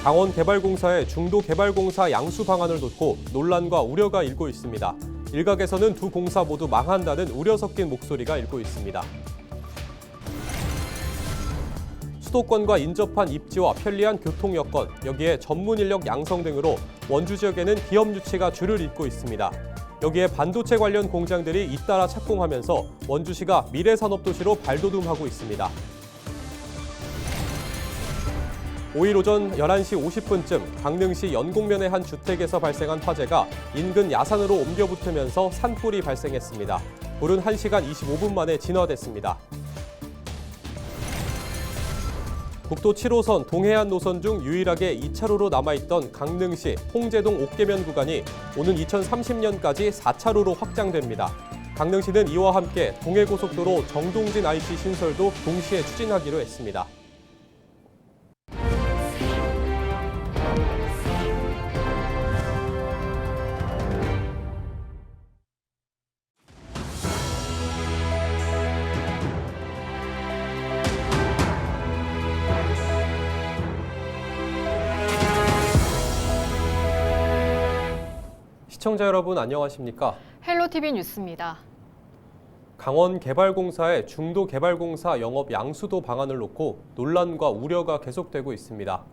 강원개발공사의 중도개발공사 양수 방안을 놓고 논란과 우려가 일고 있습니다. 일각에서는 두 공사 모두 망한다는 우려 섞인 목소리가 일고 있습니다. 수도권과 인접한 입지와 편리한 교통 여건, 여기에 전문 인력 양성 등으로 원주 지역에는 기업 유치가 줄을 잇고 있습니다. 여기에 반도체 관련 공장들이 잇따라 착공하면서 원주시가 미래산업도시로 발돋움하고 있습니다. 5일 오전 11시 50분쯤 강릉시 연곡면의 한 주택에서 발생한 화재가 인근 야산으로 옮겨 붙으면서 산불이 발생했습니다. 불은 1시간 25분 만에 진화됐습니다. 국도 7호선 동해안 노선 중 유일하게 2차로로 남아있던 강릉시 홍제동 옥계면 구간이 오는 2030년까지 4차로로 확장됩니다. 강릉시는 이와 함께 동해고속도로 정동진 IC 신설도 동시에 추진하기로 했습니다. 시청자 여러분 안녕하십니까? 헬로티비 뉴스입니다. 강원개발공사의 중도개발공사 영업 양수도 방안을 놓고 논란과 우려가 계속되고 있습니다.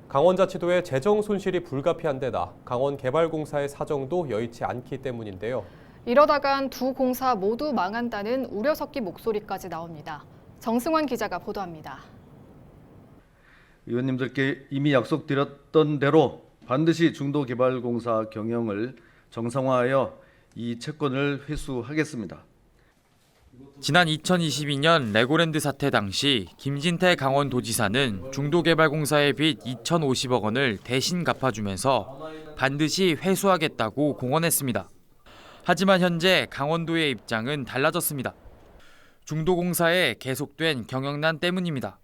강원자치도의 재정 손실이 불가피한 데다 강원개발공사의 사정도 여의치 않기 때문인데요. 이러다간 두 공사 모두 망한다는 우려 섞인 목소리까지 나옵니다. 정승환 기자가 보도합니다. 의원님들께 이미 약속드렸던 대로 반드시 중도개발공사 경영을 정상화하여 이 채권을 회수하겠습니다. 지난 2022년 레고랜드 사태 당시 김진태 강원도지사는 중도개발공사의 빚 2,050억 원을 대신 갚아주면서 반드시 회수하겠다고 공언했습니다. 하지만 현재 강원도의 입장은 달라졌습니다. 중도공사의 계속된 경영난 때문입니다.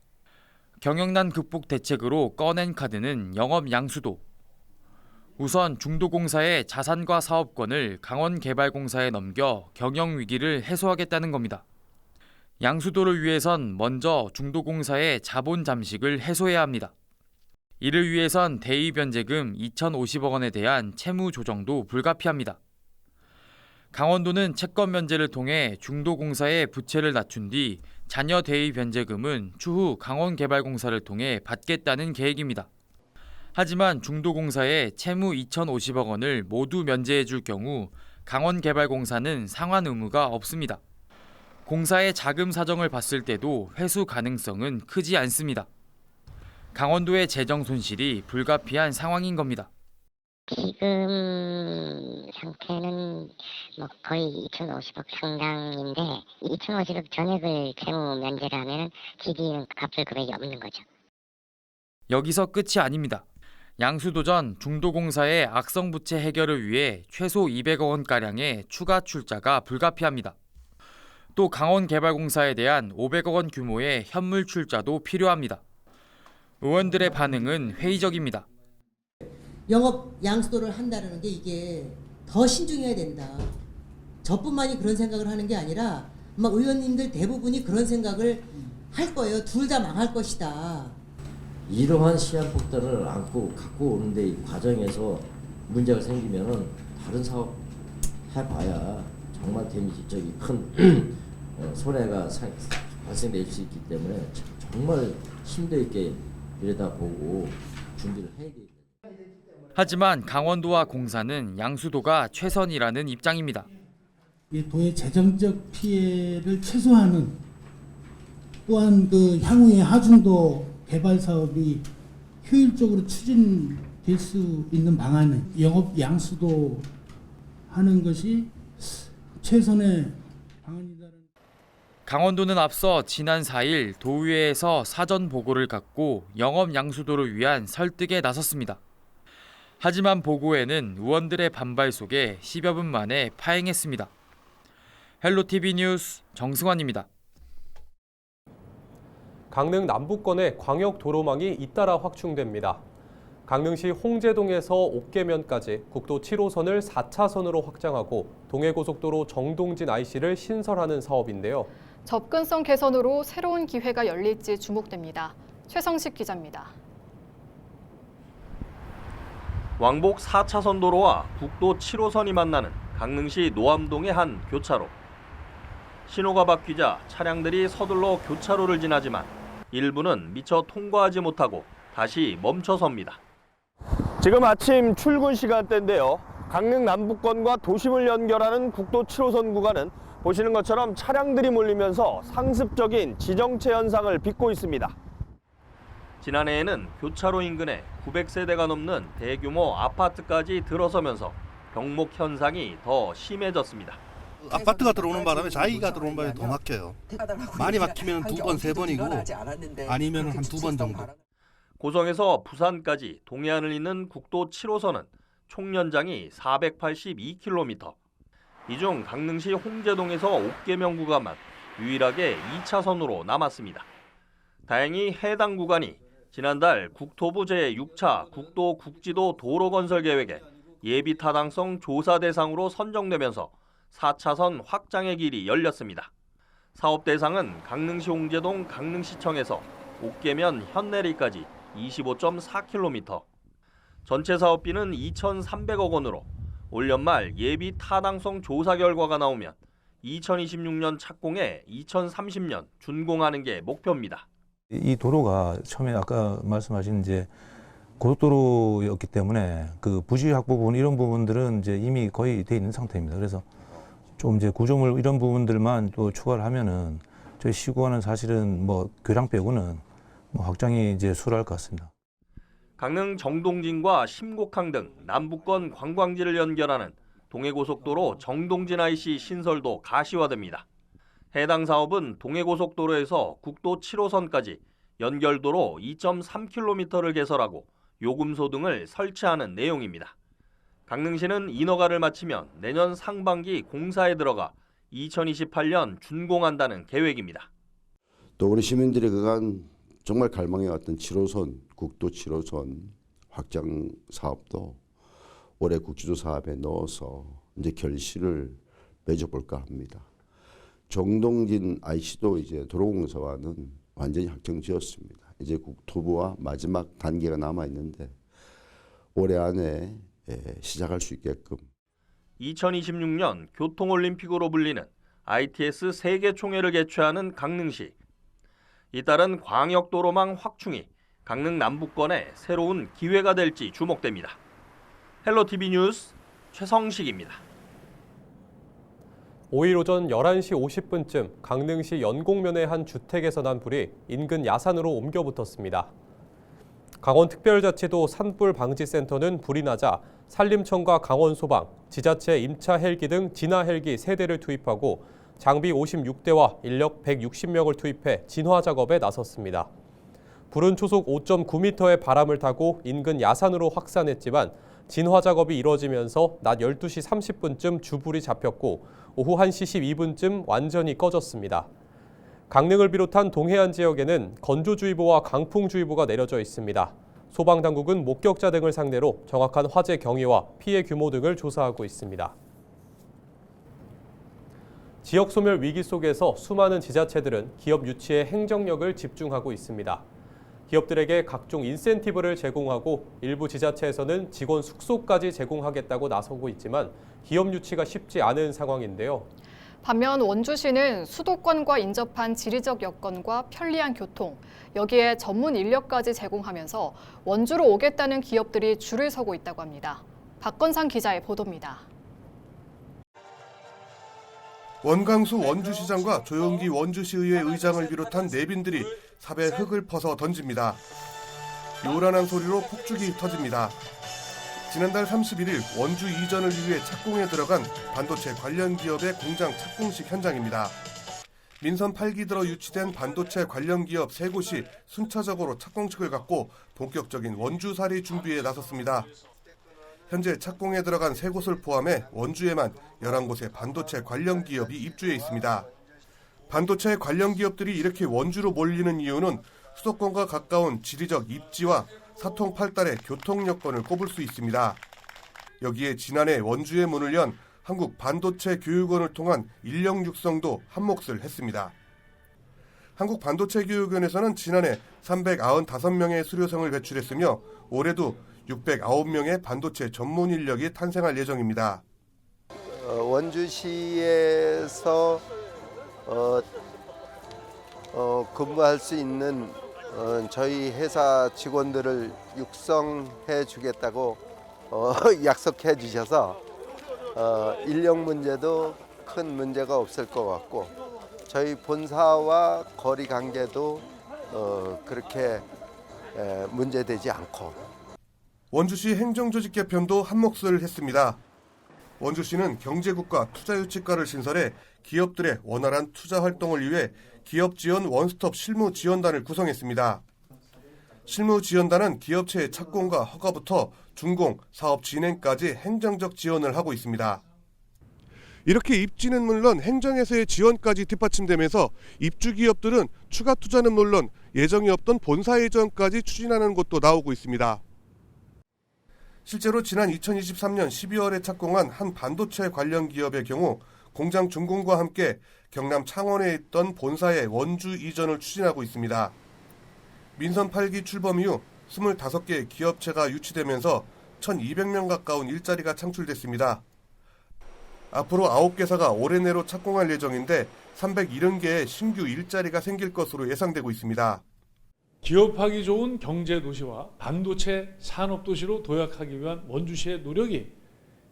경영난 극복 대책으로 꺼낸 카드는 영업 양수도. 우선 중도공사의 자산과 사업권을 강원개발공사에 넘겨 경영위기를 해소하겠다는 겁니다. 양수도를 위해선 먼저 중도공사의 자본 잠식을 해소해야 합니다. 이를 위해선 대의변제금 2,050억 원에 대한 채무 조정도 불가피합니다. 강원도는 채권 면제를 통해 중도공사의 부채를 낮춘 뒤 잔여 대의변제금은 추후 강원개발공사를 통해 받겠다는 계획입니다. 하지만 중도공사의 채무 2,050억 원을 모두 면제해 줄 경우 강원개발공사는 상환 의무가 없습니다. 공사의 자금 사정을 봤을 때도 회수 가능성은 크지 않습니다. 강원도의 재정 손실이 불가피한 상황인 겁니다. 지금 상태는 거의 2,050억 상당인데 2,050억 전액을 채무 면제를 하면 GD는 갚을 금액이 없는 거죠. 여기서 끝이 아닙니다. 양수도전 중도공사의 악성 부채 해결을 위해 최소 200억 원가량의 추가 출자가 불가피합니다. 또 강원개발공사에 대한 500억 원 규모의 현물 출자도 필요합니다. 의원들의 반응은 회의적입니다. 영업 양수도를 한다는 게 이게 더 신중해야 된다. 저뿐만이 그런 생각을 하는 게 아니라 아마 의원님들 대부분이 그런 생각을 할 거예요. 둘 다 망할 것이다. 이러한 시한폭탄을 안고 갖고 오는데 이 과정에서 문제가 생기면은 다른 사업 해봐야 정말 데미지 큰 손해가 발생될 수 있기 때문에 정말 심도 있게 들여다보고 준비를 해야 되겠다. 하지만 강원도와 공사는 양수도가 최선이라는 입장입니다. 이 도의 재정적 피해를 최소화하는 또한 그 향후에 하중도 개발 사업이 효율적으로 추진될 수 있는 방안은 영업 양수도 하는 것이 최선의 방안이다는. 강원도는 앞서 지난 4일 도의회에서 사전 보고를 갖고 영업 양수도를 위한 설득에 나섰습니다. 하지만 보고에는 의원들의 반발 속에 10여 분 만에 파행했습니다. 헬로티비 뉴스 정승환입니다. 강릉 남부권의 광역 도로망이 잇따라 확충됩니다. 강릉시 홍제동에서 옥계면까지 국도 7호선을 4차선으로 확장하고 동해고속도로 정동진 IC를 신설하는 사업인데요. 접근성 개선으로 새로운 기회가 열릴지 주목됩니다. 최성식 기자입니다. 왕복 4차선 도로와 국도 7호선이 만나는 강릉시 노암동의 한 교차로. 신호가 바뀌자 차량들이 서둘러 교차로를 지나지만 일부는 미처 통과하지 못하고 다시 멈춰섭니다. 지금 아침 출근 시간대인데요. 강릉 남부권과 도심을 연결하는 국도 7호선 구간은 보시는 것처럼 차량들이 몰리면서 상습적인 지정체 현상을 빚고 있습니다. 지난해에는 교차로 인근에 900세대가 넘는 대규모 아파트까지 들어서면서 병목 현상이 더 심해졌습니다. 아파트가 들어오는 바람에 자기가 들어오는 바람에 더 막혀요. 많이 막히면 2번, 3번이고 아니면 한 2번 정도. 고성에서 부산까지 동해안을 잇는 국도 7호선은 총 연장이 482km. 이 중 강릉시 홍제동에서 옥계명 구간만 유일하게 2차선으로 남았습니다. 다행히 해당 구간이 지난달 국토부 제6차 국도 국지도 도로 건설 계획에 예비 타당성 조사 대상으로 선정되면서 4차선 확장의 길이 열렸습니다. 사업 대상은 강릉시 홍제동 강릉시청에서 옥계면 현내리까지 25.4km. 전체 사업비는 2,300억 원으로 올 연말 예비 타당성 조사 결과가 나오면 2026년 착공에 2030년 준공하는 게 목표입니다. 이 도로가 처음에 아까 말씀하신 이제 고속도로였기 때문에 그 부지 확보 부분 이런 부분들은 이제 이미 거의 돼 있는 상태입니다. 그래서 좀 이제 구조물 이런 부분들만 또 추가를 하면은 저희 시구와는 사실은 뭐 교량 빼고는 뭐 확장이 이제 수월할 것 같습니다. 강릉 정동진과 심곡항 등 남부권 관광지를 연결하는 동해고속도로 정동진 IC 신설도 가시화됩니다. 해당 사업은 동해고속도로에서 국도 7호선까지 연결도로 2.3km를 개설하고 요금소 등을 설치하는 내용입니다. 강릉시는 인허가를 마치면 내년 상반기 공사에 들어가 2028년 준공한다는 계획입니다. 또 우리 시민들이 그간 정말 갈망해왔던 7호선, 국도 7호선 확장 사업도 올해 국지도 사업에 넣어서 이제 결실을 맺어볼까 합니다. 정동진 IC도 이제 도로공사와는 완전히 확정지었습니다. 이제 국토부와 마지막 단계가 남아 있는데 올해 안에 시작할 수 있게끔. 2026년 교통올림픽으로 불리는 ITS 세계총회를 개최하는 강릉시. 이따른 광역도로망 확충이 강릉 남부권의 새로운 기회가 될지 주목됩니다. 헬로티비 뉴스 최성식입니다. 5일 오전 11시 50분쯤 강릉시 연곡면의 한 주택에서 난 불이 인근 야산으로 옮겨 붙었습니다. 강원특별자치도 산불방지센터는 불이 나자 산림청과 강원소방, 지자체 임차 헬기 등 진화 헬기 3대를 투입하고 장비 56대와 인력 160명을 투입해 진화 작업에 나섰습니다. 불은 초속 5.9m의 바람을 타고 인근 야산으로 확산했지만 진화 작업이 이뤄지면서 낮 12시 30분쯤 주불이 잡혔고 오후 1시 12분쯤 완전히 꺼졌습니다. 강릉을 비롯한 동해안 지역에는 건조주의보와 강풍주의보가 내려져 있습니다. 소방당국은 목격자 등을 상대로 정확한 화재 경위와 피해 규모 등을 조사하고 있습니다. 지역 소멸 위기 속에서 수많은 지자체들은 기업 유치에 행정력을 집중하고 있습니다. 기업들에게 각종 인센티브를 제공하고 일부 지자체에서는 직원 숙소까지 제공하겠다고 나서고 있지만 기업 유치가 쉽지 않은 상황인데요. 반면 원주시는 수도권과 인접한 지리적 여건과 편리한 교통, 여기에 전문 인력까지 제공하면서 원주로 오겠다는 기업들이 줄을 서고 있다고 합니다. 박건상 기자의 보도입니다. 원광수 원주시장과 조영기 원주시의회 의장을 비롯한 내빈들이 삽에 흙을 퍼서 던집니다. 요란한 소리로 폭죽이 터집니다. 지난달 31일 원주 이전을 위해 착공에 들어간 반도체 관련 기업의 공장 착공식 현장입니다. 민선 8기 들어 유치된 반도체 관련 기업 3곳이 순차적으로 착공식을 갖고 본격적인 원주살이 준비에 나섰습니다. 현재 착공에 들어간 3곳을 포함해 원주에만 11곳의 반도체 관련 기업이 입주해 있습니다. 반도체 관련 기업들이 이렇게 원주로 몰리는 이유는 수도권과 가까운 지리적 입지와 사통팔달의 교통 여건을 꼽을 수 있습니다. 여기에 지난해 원주에 문을 연 한국 반도체 교육원을 통한 인력 육성도 한몫을 했습니다. 한국반도체교육원에서는 지난해 395명의 수료생을 배출했으며 올해도 609명의 반도체 전문 인력이 탄생할 예정입니다. 원주시에서 근무할 수 있는 저희 회사 직원들을 육성해 주겠다고 약속해 주셔서 인력 문제도 큰 문제가 없을 것 같고 저희 본사와 거리 관계도 그렇게 문제되지 않고. 원주시 행정조직 개편도 한몫을 했습니다. 원주시는 경제국가 투자유치과를 신설해 기업들의 원활한 투자 활동을 위해 기업지원 원스톱 실무지원단을 구성했습니다. 실무지원단은 기업체의 착공과 허가부터 준공, 사업 진행까지 행정적 지원을 하고 있습니다. 이렇게 입지는 물론 행정에서의 지원까지 뒷받침되면서 입주 기업들은 추가 투자는 물론 예정이 없던 본사 이전까지 추진하는 곳도 나오고 있습니다. 실제로 지난 2023년 12월에 착공한 한 반도체 관련 기업의 경우 공장 준공과 함께 경남 창원에 있던 본사의 원주 이전을 추진하고 있습니다. 민선 8기 출범 이후 25개의 기업체가 유치되면서 1,200명 가까운 일자리가 창출됐습니다. 앞으로 9개사가 올해 내로 착공할 예정인데 370개의 신규 일자리가 생길 것으로 예상되고 있습니다. 기업하기 좋은 경제도시와 반도체 산업도시로 도약하기 위한 원주시의 노력이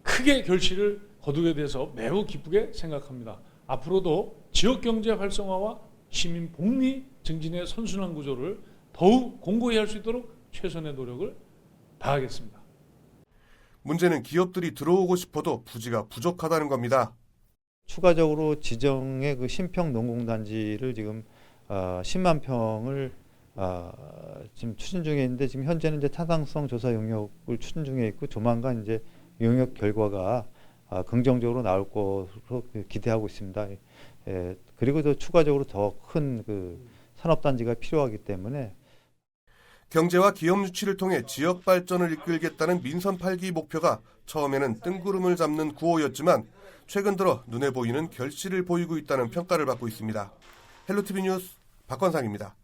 크게 결실을 거두게 돼서 매우 기쁘게 생각합니다. 앞으로도 지역경제 활성화와 시민 복리 증진의 선순환 구조를 더욱 공고히 할 수 있도록 최선의 노력을 다하겠습니다. 문제는 기업들이 들어오고 싶어도 부지가 부족하다는 겁니다. 추가적으로 지정의 그 신평 농공단지를 지금 10만 평을 지금 추진 중에 있는데 지금 현재는 이제 타당성 조사 용역을 추진 중에 있고 조만간 이제 용역 결과가 긍정적으로 나올 것으로 기대하고 있습니다. 그리고 또 추가적으로 더 큰 그 산업단지가 필요하기 때문에 경제와 기업 유치를 통해 지역 발전을 이끌겠다는 민선 8기 목표가 처음에는 뜬구름을 잡는 구호였지만 최근 들어 눈에 보이는 결실을 보이고 있다는 평가를 받고 있습니다. 헬로티비 뉴스 박건상입니다.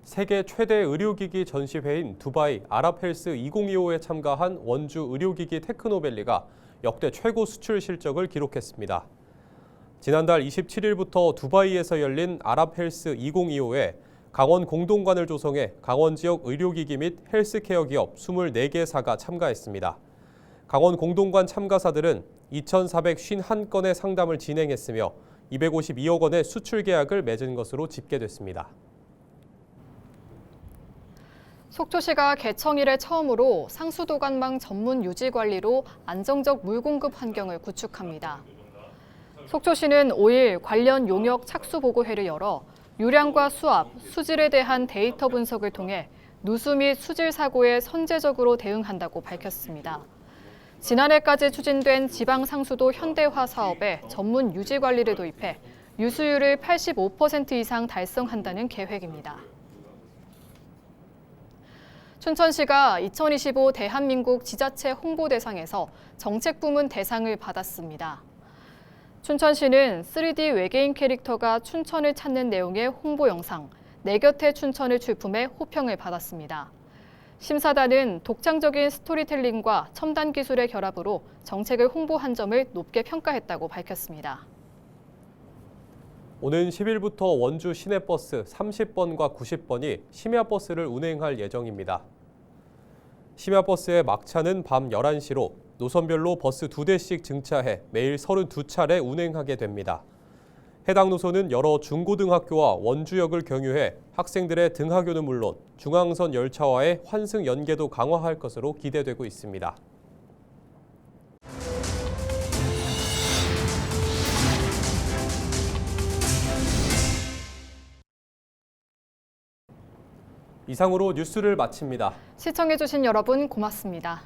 세계 최대 의료기기 전시회인 두바이 아랍헬스 2025에 참가한 원주 의료기기 테크노밸리가 역대 최고 수출 실적을 기록했습니다. 지난달 27일부터 두바이에서 열린 아랍헬스 2025에 강원 공동관을 조성해 강원 지역 의료기기 및 헬스케어 기업 24개사가 참가했습니다. 강원 공동관 참가사들은 2,451건의 상담을 진행했으며 252억 원의 수출 계약을 맺은 것으로 집계됐습니다. 속초시가 개청 이래 처음으로 상수도관망 전문 유지 관리로 안정적 물 공급 환경을 구축합니다. 속초시는 5일 관련 용역 착수 보고회를 열어 유량과 수압, 수질에 대한 데이터 분석을 통해 누수 및 수질 사고에 선제적으로 대응한다고 밝혔습니다. 지난해까지 추진된 지방 상수도 현대화 사업에 전문 유지 관리를 도입해 유수율을 85% 이상 달성한다는 계획입니다. 춘천시가 2025 대한민국 지자체 홍보대상에서 정책부문 대상을 받았습니다. 춘천시는 3D 외계인 캐릭터가 춘천을 찾는 내용의 홍보 영상, 내 곁에 춘천을 출품해 호평을 받았습니다. 심사단은 독창적인 스토리텔링과 첨단 기술의 결합으로 정책을 홍보한 점을 높게 평가했다고 밝혔습니다. 오는 10일부터 원주 시내버스 30번과 90번이 심야버스를 운행할 예정입니다. 심야버스의 막차는 밤 11시로 노선별로 버스 2대씩 증차해 매일 32차례 운행하게 됩니다. 해당 노선은 여러 중고등학교와 원주역을 경유해 학생들의 등하교는 물론 중앙선 열차와의 환승 연계도 강화할 것으로 기대되고 있습니다. 이상으로 뉴스를 마칩니다. 시청해주신 여러분 고맙습니다.